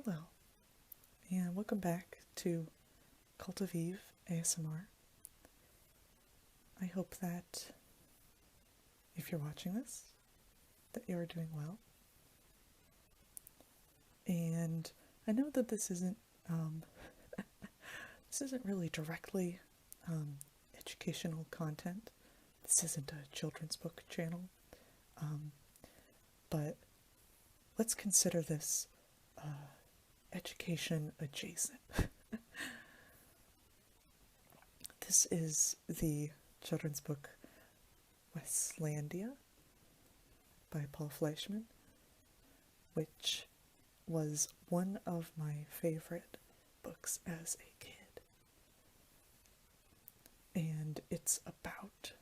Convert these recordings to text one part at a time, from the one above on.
Hello, and welcome back to Cultivive ASMR. I hope that if you're watching this, that you're doing well. And I know that this isn't really directly educational content. This isn't a children's book channel, but let's consider this education adjacent. This is the children's book Weslandia by Paul Fleischman, which was one of my favorite books as a kid. And it's about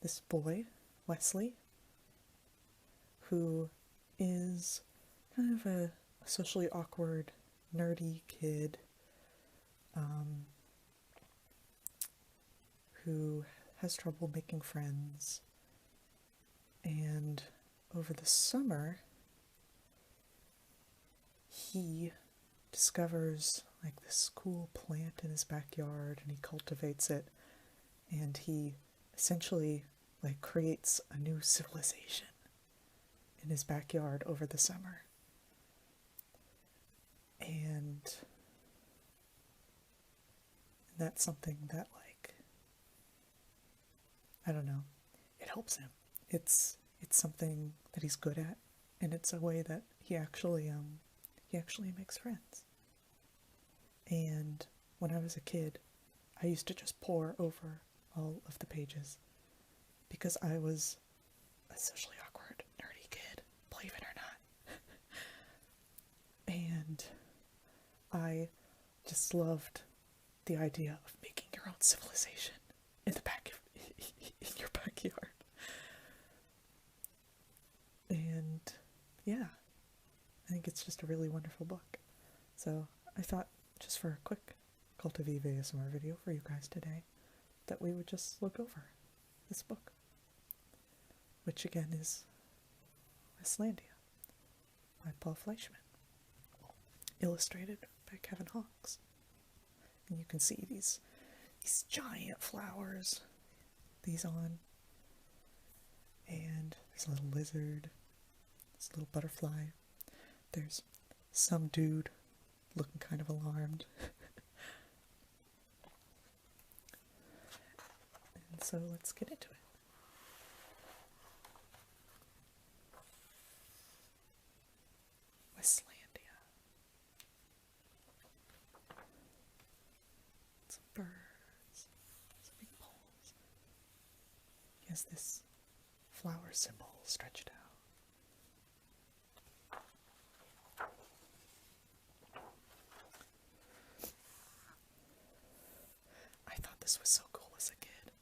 this boy, Wesley, who is kind of a socially awkward, nerdy kid who has trouble making friends. And over the summer, he discovers like this cool plant in his backyard, and he cultivates it, and he essentially like creates a new civilization in his backyard over the summer. And that's something that, like, I don't know, it helps him. It's something that he's good at, and it's a way that he actually makes friends. And when I was a kid, I used to just pore over all of the pages because I was a socially awkward, nerdy kid, believe it or not. And I just loved the idea of making your own civilization in your backyard. And yeah, I think it's just a really wonderful book. So I thought, just for a quick Cultivive ASMR video for you guys today, that we would just look over this book, which again is Weslandia by Paul Fleischman, illustrated by Kevin Hawkes. And you can see these giant flowers, these on, and there's a little lizard, there's a little butterfly, there's some dude looking kind of alarmed. And so let's get into it. Weslandia. Some birds, some big poles. He has this flower symbol stretched out. I thought this was so cool as a kid.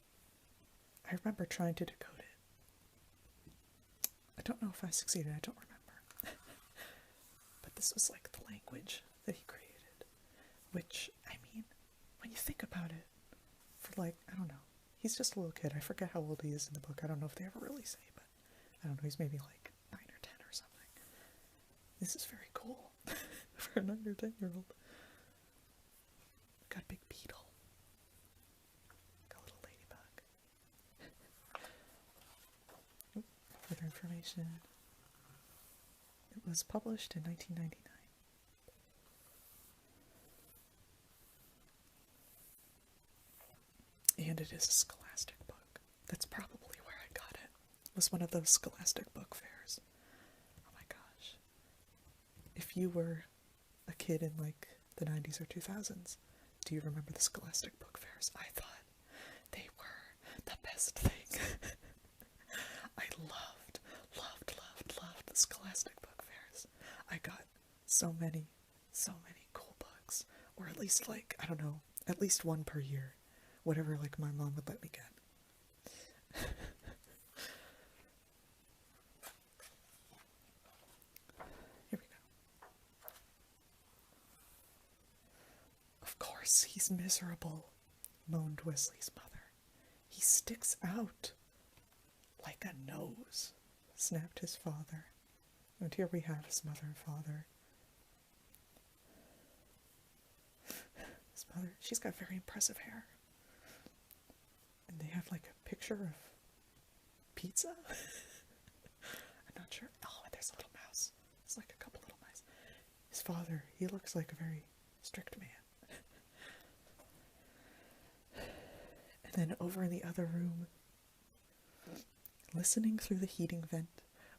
I remember trying to decode it. I don't know if I succeeded, I don't remember. But this was like the language that he created. Which, I mean, when you think about it, for like, I don't know, he's just a little kid. I forget how old he is in the book. I don't know if they ever really say, but I don't know, he's maybe like 9 or 10 or something. This is very cool for a 9 or 10-year-old. Got a big beetle. Got a little ladybug. Further information. It was published in 1999. And it is a Scholastic book. That's probably where I got it. It was one of those Scholastic Book Fairs. Oh my gosh. If you were a kid in like the 90s or 2000s, do you remember the Scholastic Book Fairs? I thought they were the best thing. I loved the Scholastic Book Fairs. I got so many cool books. Or at least, like, I don't know, at least one per year. Whatever, like, my mom would let me get. Here we go. Of course, he's miserable, moaned Wesley's mother. He sticks out like a nose, snapped his father. And here we have his mother and father mother, she's got very impressive hair. And they have like a picture of pizza? I'm not sure. Oh, and there's a little mouse. It's like a couple little mice. His father, he looks like a very strict man. And then over in the other room, listening through the heating vent,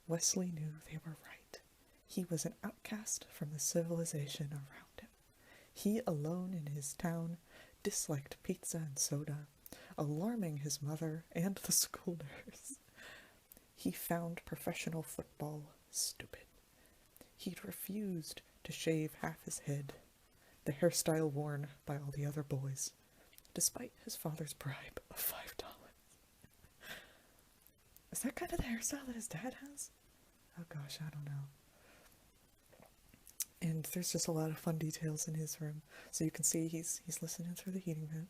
Wesley knew they were right. He was an outcast from the civilization around him. He alone in his town disliked pizza and soda, alarming his mother and the school nurse. He found professional football stupid. He'd refused to shave half his head, the hairstyle worn by all the other boys, despite his father's bribe of $5. Is that kind of the hairstyle that his dad has? Oh gosh, I don't know. And there's just a lot of fun details in his room. So you can see he's listening through the heating vent.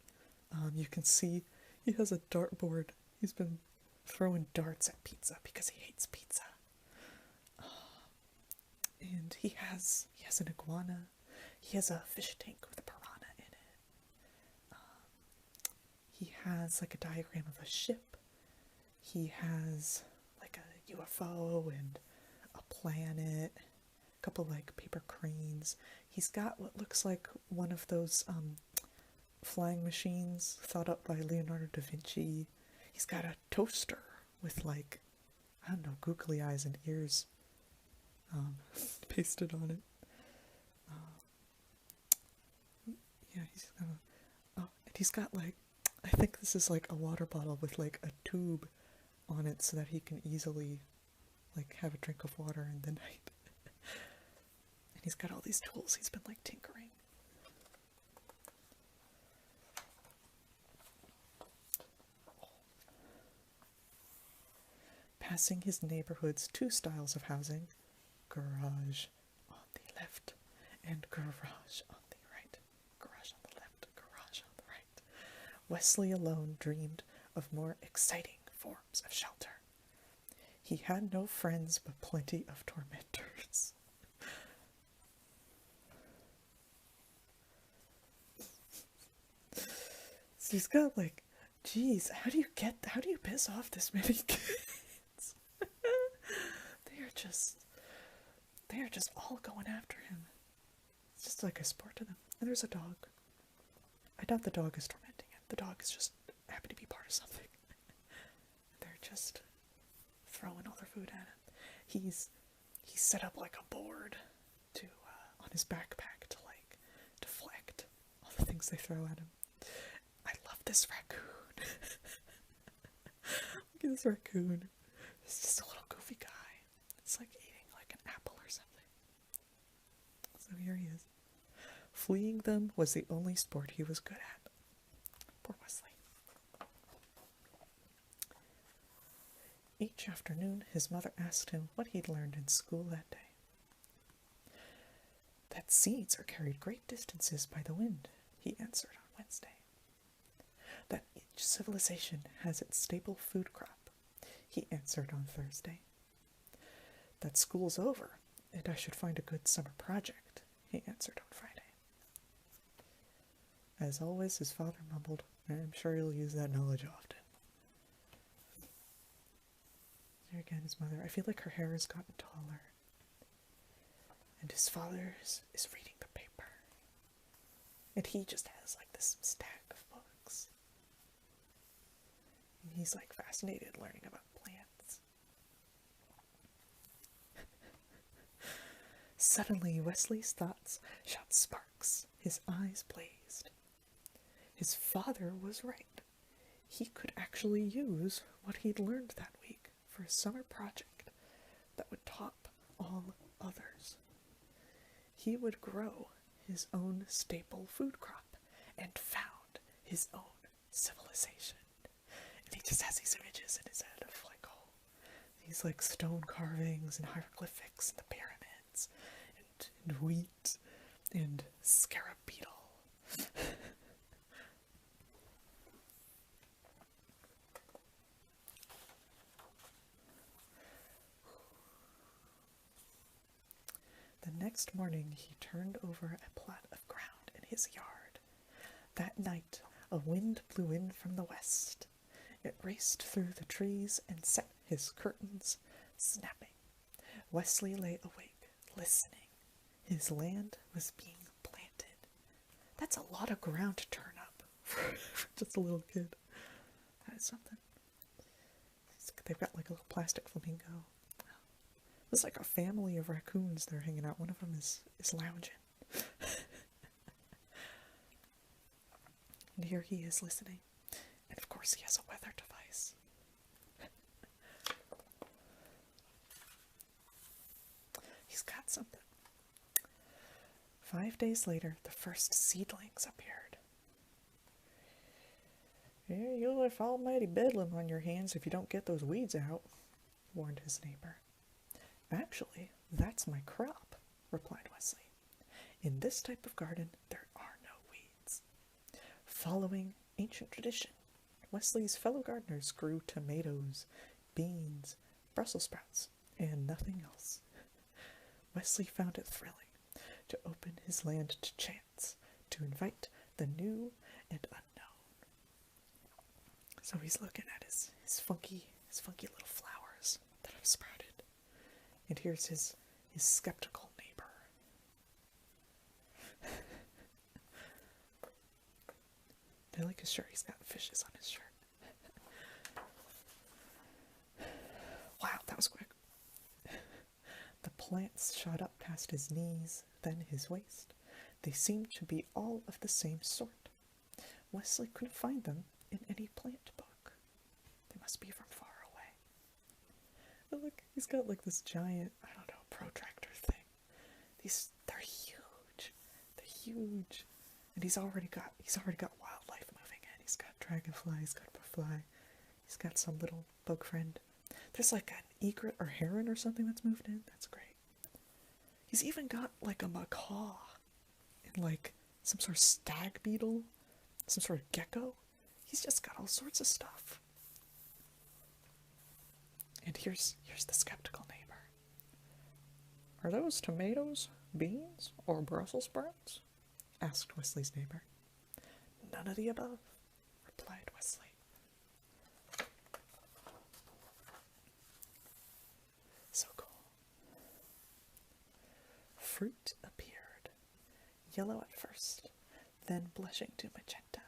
You can see he has a dartboard. He's been throwing darts at pizza because he hates pizza. And he has an iguana. He has a fish tank with a piranha in it. He has like a diagram of a ship. He has like a UFO and a planet, a couple like paper cranes. He's got what looks like one of those flying machines thought up by Leonardo da Vinci. He's got a toaster with like, I don't know, googly eyes and ears pasted on it. Yeah, and he's got like, I think this is like a water bottle with like a tube on it so that he can easily like have a drink of water in the night. And he's got all these tools he's been like tinkering. Passing his neighborhood's two styles of housing, garage on the left and garage on the right. Garage on the left, garage on the right. Wesley alone dreamed of more exciting forms of shelter. He had no friends but plenty of tormentors. So he's got like, geez, how do you piss off this many kids? They are just all going after him. It's just like a sport to them. And there's a dog. I doubt the dog is tormenting him. The dog is just happy to be part of something. They're just throwing all their food at him. He's set up like a board to on his backpack to like deflect all the things they throw at him. I love this raccoon. Look at this raccoon. It's just a little goofy guy. It's like eating like an apple or something. So here he is. Fleeing them was the only sport he was good at. Poor Wesley. Each afternoon, his mother asked him what he'd learned in school that day. That seeds are carried great distances by the wind, he answered on Wednesday. That each civilization has its staple food crop, he answered on Thursday. That school's over, and I should find a good summer project, he answered on Friday. As always, his father mumbled, I'm sure he'll use that knowledge often. There again, his mother, I feel like her hair has gotten taller. And his father is reading the paper. And he just has like this stack of books. And he's like fascinated learning about plants. Suddenly, Wesley's thoughts shot sparks. His eyes blazed. His father was right. He could actually use what he'd learned that week for a summer project that would top all others. He would grow his own staple food crop and found his own civilization. And he just has these images in his head of like, oh, these like stone carvings and hieroglyphics and the pyramids and wheat and scarab beetle. The next morning he turned over a plot of ground in his yard. That night a wind blew in from the west. It raced through the trees and set his curtains snapping. Wesley lay awake, listening. His land was being planted. That's a lot of ground to turn up for just a little kid. That is something. They've got like a little plastic flamingo. It's like a family of raccoons they're hanging out. One of them is lounging. And here he is listening. And of course he has a weather device. He's got something. 5 days later, the first seedlings appeared. Yeah, you'll have almighty bedlam on your hands if you don't get those weeds out, warned his neighbor. Actually, that's my crop, replied Wesley. In this type of garden, there are no weeds. Following ancient tradition, Wesley's fellow gardeners grew tomatoes, beans, Brussels sprouts, and nothing else. Wesley found it thrilling to open his land to chance, to invite the new and unknown. So he's looking at his funky little flowers that have sprouted. And here's his skeptical neighbor. I like his shirt. He's got fishes on his shirt. Wow, that was quick. The plants shot up past his knees, then his waist. They seemed to be all of the same sort. Wesley couldn't find them in any plant book. They must be from far away. But look, he's got like this giant, I don't know, protractor thing. They're huge. They're huge. And he's already got wildlife moving in. He's got dragonfly, he's got butterfly, he's got some little bug friend. There's like an egret or heron or something that's moved in. That's great. He's even got like a macaw and like some sort of stag beetle, some sort of gecko. He's just got all sorts of stuff. And here's the skeptical neighbor. Are those tomatoes, beans, or Brussels sprouts? Asked Wesley's neighbor. None of the above, replied Wesley. So cool. Fruit appeared, yellow at first, then blushing to magenta.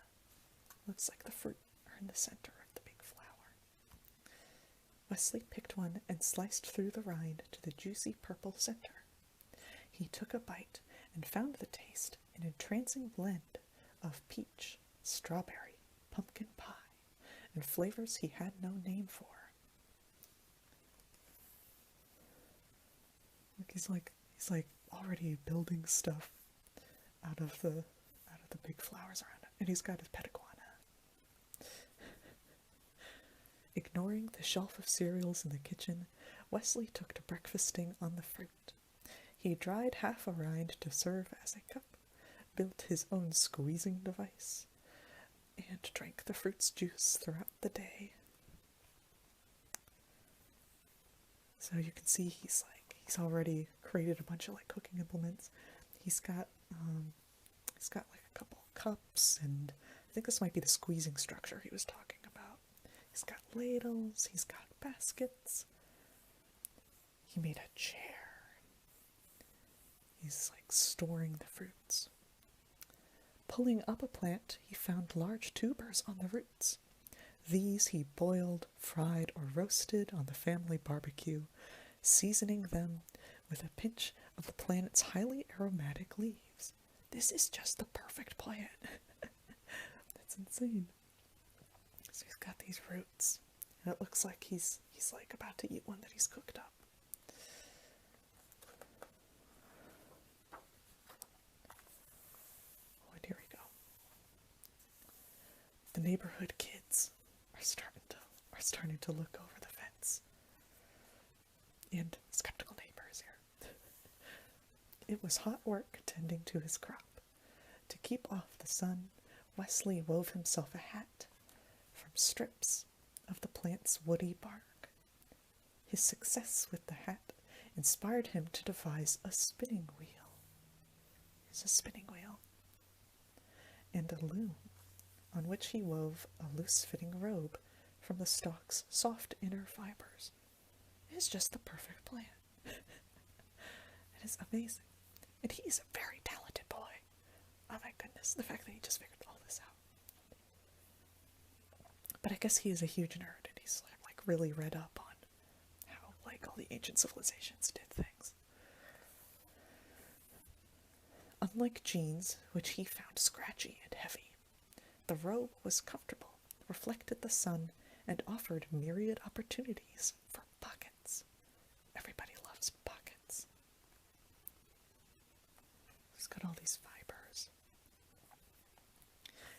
Looks like the fruit are in the center of the big flower. Wesley picked one and sliced through the rind to the juicy purple center. He took a bite and found the taste an entrancing blend of peach, strawberry, pumpkin pie, and flavors he had no name for. Look, he's like already building stuff out of the big flowers around him, and he's got his pet iguana. Ignoring the shelf of cereals in the kitchen, Wesley took to breakfasting on the fruit. He dried half a rind to serve as a cup, built his own squeezing device, and drank the fruit's juice throughout the day. So you can see he's already created a bunch of like cooking implements. He's got like a couple cups, and I think this might be the squeezing structure he was talking about. He's got ladles, he's got baskets. He made a chair. He's like storing the fruits. Pulling up a plant, he found large tubers on the roots. These he boiled, fried, or roasted on the family barbecue, seasoning them with a pinch of the plant's highly aromatic leaves. This is just the perfect plant. That's insane. So he's got these roots, and it looks like he's like about to eat one that he's cooked up. Oh, and here we go. The neighborhood kids are starting to look over the fence. And skeptical neighbor is here. It was hot work tending to his crop. To keep off the sun, Wesley wove himself a hat from strips of the plant's woody bark. His success with the hat inspired him to devise a spinning wheel. Here's a spinning wheel. and a loom, on which he wove a loose-fitting robe from the stalk's soft inner fibers. It is just the perfect plan. It is amazing. And he's a very talented boy. Oh my goodness, the fact that he just figured all this out. But I guess he is a huge nerd, and he's like really read up on how like all the ancient civilizations did things. Unlike jeans, which he found scratchy and heavy, the robe was comfortable, reflected the sun, and offered myriad opportunities for pockets. Everybody loves pockets. He's got all these fibers.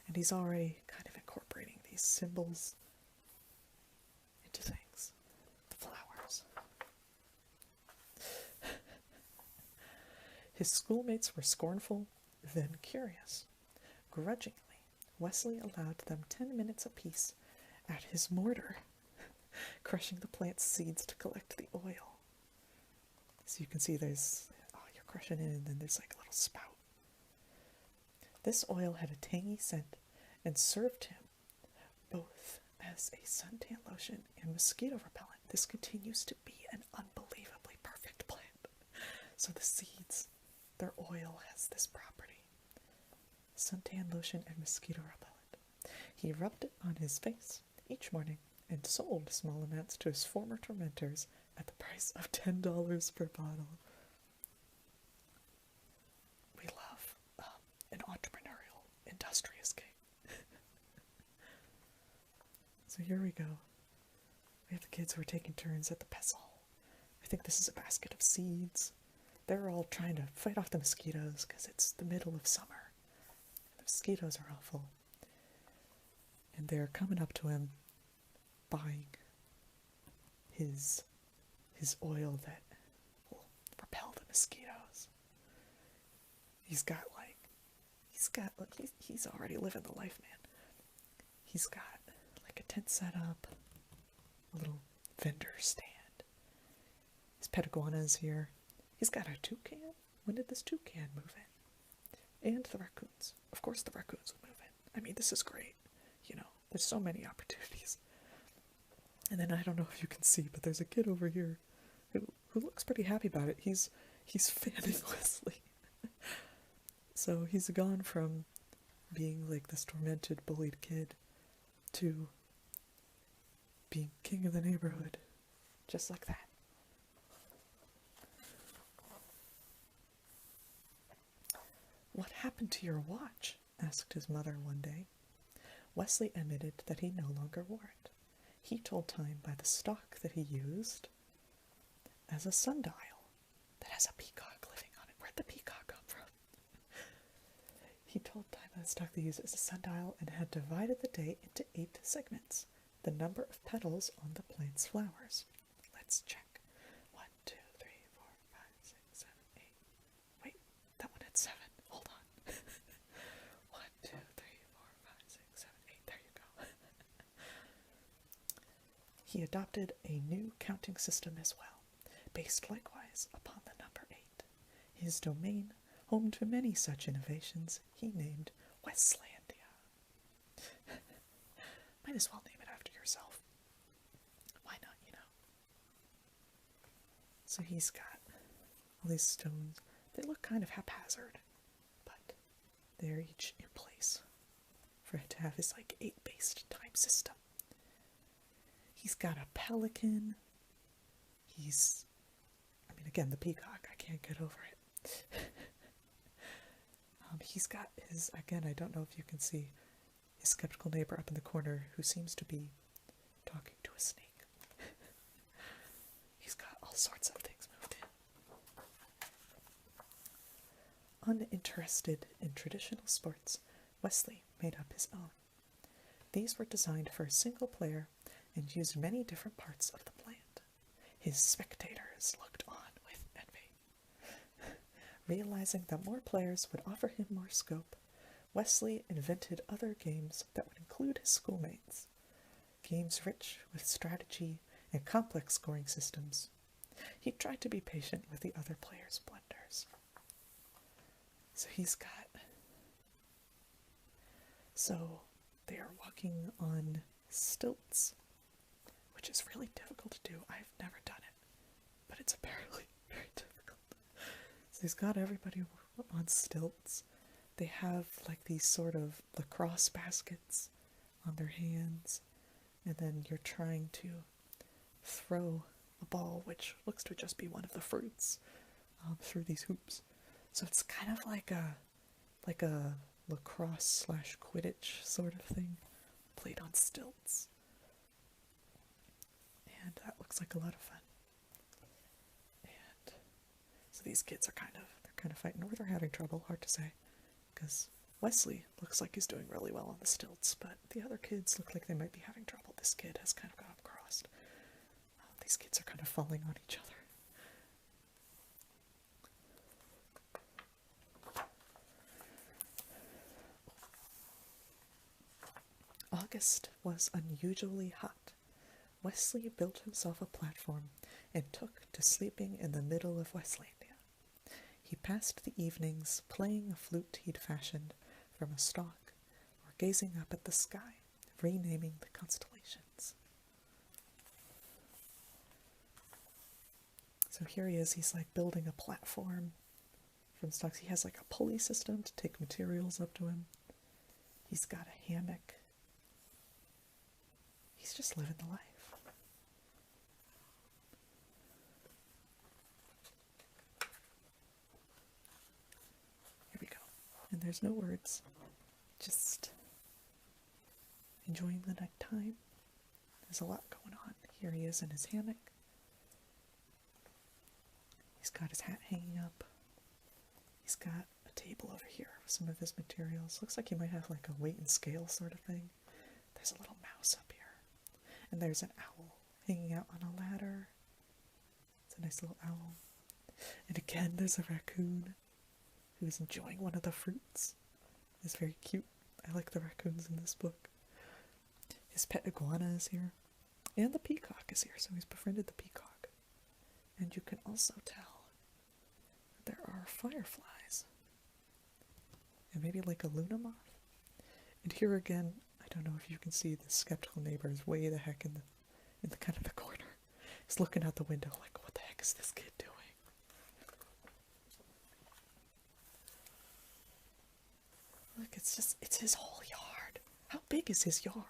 And he's already kind of incorporating these symbols into things. The flowers. His schoolmates were scornful, then curious. Grudgingly, Wesley allowed them 10 minutes apiece at his mortar, crushing the plant's seeds to collect the oil. So you can see there's, you're crushing it, and then there's like a little spout. This oil had a tangy scent and served him both as a suntan lotion and mosquito repellent. This continues to be an unbelievably perfect plant. So the seeds, their oil has this property. Suntan lotion and mosquito repellent. He rubbed it on his face each morning and sold small amounts to his former tormentors at the price of $10 per bottle. We love an entrepreneurial, industrious king. So here we go. We have the kids who are taking turns at the pestle. I think this is a basket of seeds. They're all trying to fight off the mosquitoes because it's the middle of summer. The mosquitoes are awful. And they're coming up to him, buying his oil that will repel the mosquitoes. He's already living the life, man. He's got like a tent set up, a little vendor stand. His pet iguana is here. He's got a toucan. When did this toucan move in? And the raccoons. Of course the raccoons would move in. I mean, this is great. You know, there's so many opportunities. And then I don't know if you can see, but there's a kid over here who looks pretty happy about it. He's fanning Wesley. So he's gone from being like this tormented, bullied kid to being king of the neighborhood. Just like that. "What happened to your watch?" asked his mother one day. Wesley admitted that he no longer wore it. He told time by the stock that he used as a sundial that has a peacock living on it. Where'd the peacock come from? He told time by the stock they used as a sundial and had divided the day into 8 segments, the number of petals on the plant's flowers. Let's check. 1, 2, 3, 4, 5, 6, 7, 8. Wait, that one had 7. Hold on. 1, 2, 3, 4, 5, 6, 7, 8. There you go. He adopted a new counting system as well, based likewise upon the number 8. His domain, home to many such innovations, he named Weslandia. Might as well name it after yourself. Why not, you know? So he's got all these stones. They look kind of haphazard, but they're each in place for it to have his like 8-based time system. He's got a pelican. Again, the peacock, I can't get over it. He's got his, again, I don't know if you can see, his skeptical neighbor up in the corner who seems to be talking to a snake. He's got all sorts of things moved in. Uninterested in traditional sports, Wesley made up his own. These were designed for a single player and used many different parts of the plant. His spectators looked on with envy. Realizing that more players would offer him more scope, Wesley invented other games that would include his schoolmates, games rich with strategy and complex scoring systems. He tried to be patient with the other players' blunders. So he's got So they are walking on stilts, which is really difficult to do. I've never done it, but it's apparently very difficult. So he's got everybody on stilts. They have like these sort of lacrosse baskets on their hands, and then you're trying to throw a ball, which looks to just be one of the fruits, through these hoops. So it's kind of like a lacrosse slash Quidditch sort of thing, played on stilts. And that looks like a lot of fun. And so these kids are kind of fighting, or they're having trouble, hard to say, because Wesley looks like he's doing really well on the stilts, but the other kids look like they might be having trouble. This kid has kind of got him crossed. These kids are kind of falling on each other. August was unusually hot. Wesley built himself a platform and took to sleeping in the middle of Weslandia. He passed the evenings playing a flute he'd fashioned from a stalk, or gazing up at the sky, renaming the constellations. So here he is, he's like building a platform from stalks. He has like a pulley system to take materials up to him. He's got a hammock. He's just living the life. Here we go. And there's no words. Just enjoying the nighttime. There's a lot going on. Here he is in his hammock. He's got his hat hanging up. He's got a table over here with some of his materials. Looks like he might have like a weight and scale sort of thing. There's a little mouse up here. And there's an owl hanging out on a ladder. It's a nice little owl. And again, there's a raccoon who's enjoying one of the fruits. It's very cute. I like the raccoons in this book. His pet iguana is here. And the peacock is here, so he's befriended the peacock. And you can also tell that there are fireflies. And maybe like a Luna moth. And here again, I don't know if you can see the skeptical neighbor is way the heck in the kind of the corner. He's looking out the window like, what the heck is this kid doing? Look, it's his whole yard. How big is his yard?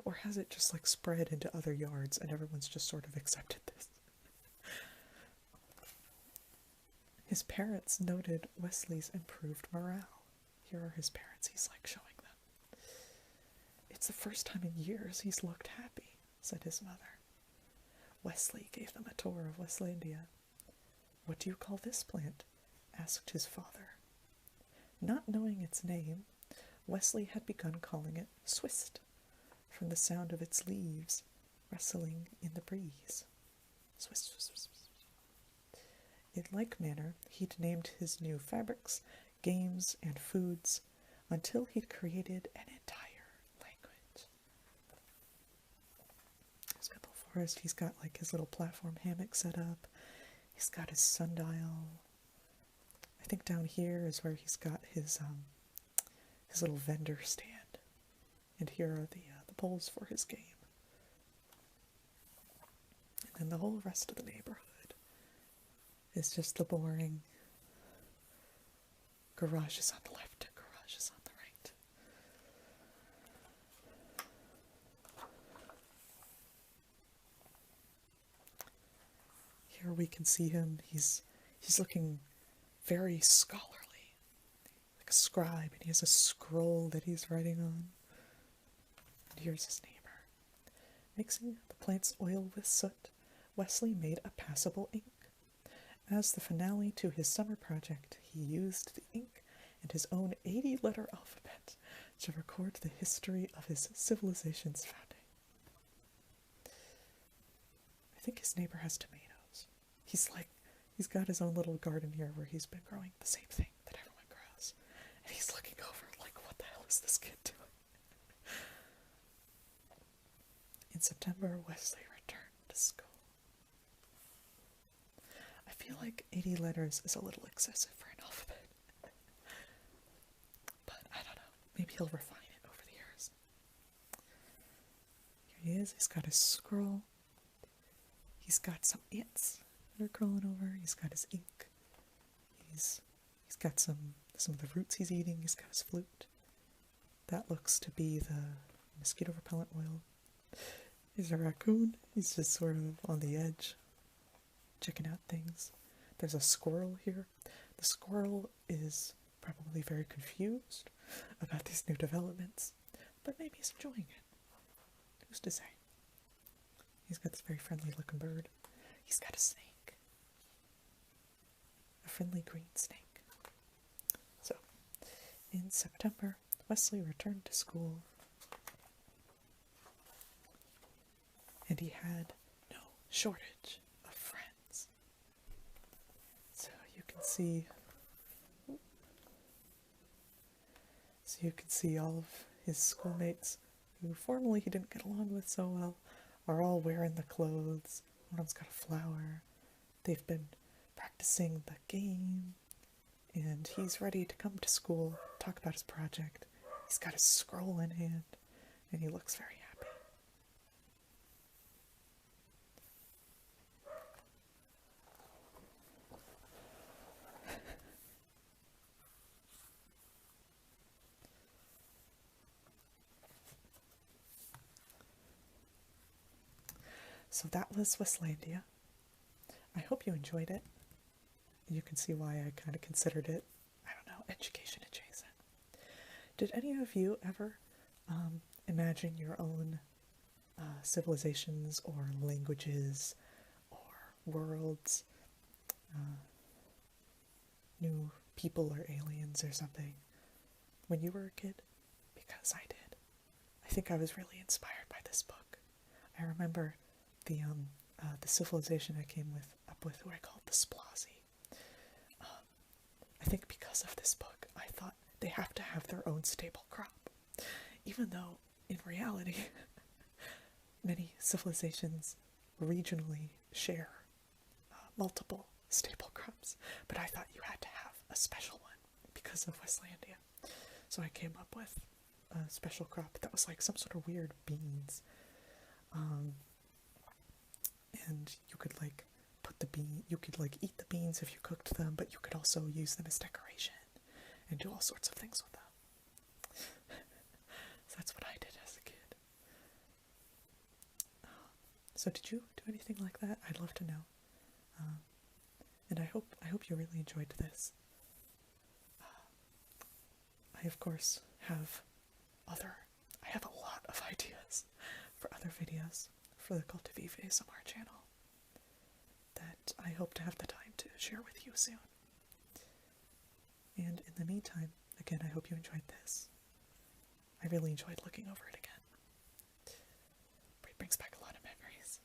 Or has it just like spread into other yards and everyone's just sort of accepted this? His parents noted Wesley's improved morale. Here are his parents, he's like showing them. It's the first time in years he's looked happy, said his mother. Wesley gave them a tour of Weslandia. What do you call this plant? Asked his father. Not knowing its name, Wesley had begun calling it Swist, from the sound of its leaves rustling in the breeze. Swist, swist, swist, swist. In like manner, he'd named his new fabrics, games, and foods until he'd created an entire language. He's got the forest, he's got like his little platform hammock set up, he's got his sundial. I think down here is where he's got his little vendor stand. And here are the poles for his game. And then the whole rest of the neighborhood is just the boring garages on the left and garages on the right. Here we can see him. He's looking very scholarly, like a scribe, and he has a scroll that he's writing on. And here's his neighbor. Mixing the plant's oil with soot, Wesley made a passable ink. As the finale to his summer project, he used the ink and his own 80-letter alphabet to record the history of his civilization's founding. I think his neighbor has tomatoes. He's got his own little garden here where he's been growing the same thing that everyone grows. And he's looking over like, what the hell is this kid doing? In September, Wesley returned to school. I feel like 80 letters is a little excessive for an alphabet. But I don't Maybe he'll refine it over the years. Here he is. He's got his scroll. He's got some ants that are crawling over. He's got his ink. He's got some of the roots he's eating. He's got his flute. That looks to be the mosquito repellent oil. Here's a raccoon. He's just sort of on the edge, checking out things. There's a squirrel here. The squirrel is probably very confused about these new developments, but maybe he's enjoying it. Who's to say? He's got this very friendly looking bird. He's got a snake. A friendly green snake. So, in September, Wesley returned to school, and he had no shortage of friends. So you can see all of his schoolmates who formerly he didn't get along with so well are all wearing the clothes. One of them's got a flower. They've been practicing the game, and he's ready to come to school, talk about his project. He's got his scroll in hand, and he looks very happy. So that was Weslandia. I hope you enjoyed it. You can see why I kind of considered it, I don't know, education adjacent. Did any of you ever imagine your own civilizations or languages or worlds, new people or aliens or something when you were a kid? Because I did. I think I was really inspired by this book. I remember the civilization I came up with, who I called the Splazi. I think because of this book, I thought they have to have their own staple crop, even though in reality, many civilizations regionally share multiple staple crops. But I thought you had to have a special one because of Weslandia. So I came up with a special crop that was like some sort of weird beans. And you could like you could like eat the beans if you cooked them, but you could also use them as decoration and do all sorts of things with them. So that's what I did as a kid. So did you do anything like that? I'd love to know. And I hope you really enjoyed this. I of course have a lot of ideas for other videos for the Cult of Eve ASMR channel that I hope to have the time to share with you soon. And in the meantime, again, I hope you enjoyed this. I really enjoyed looking over it again. It brings back a lot of memories.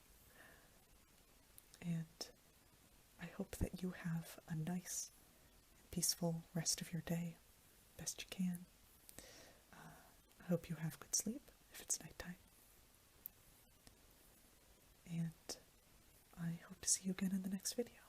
And I hope that you have a nice and peaceful rest of your day, best you can. I hope you have good sleep if it's nighttime. And I hope to see you again in the next video.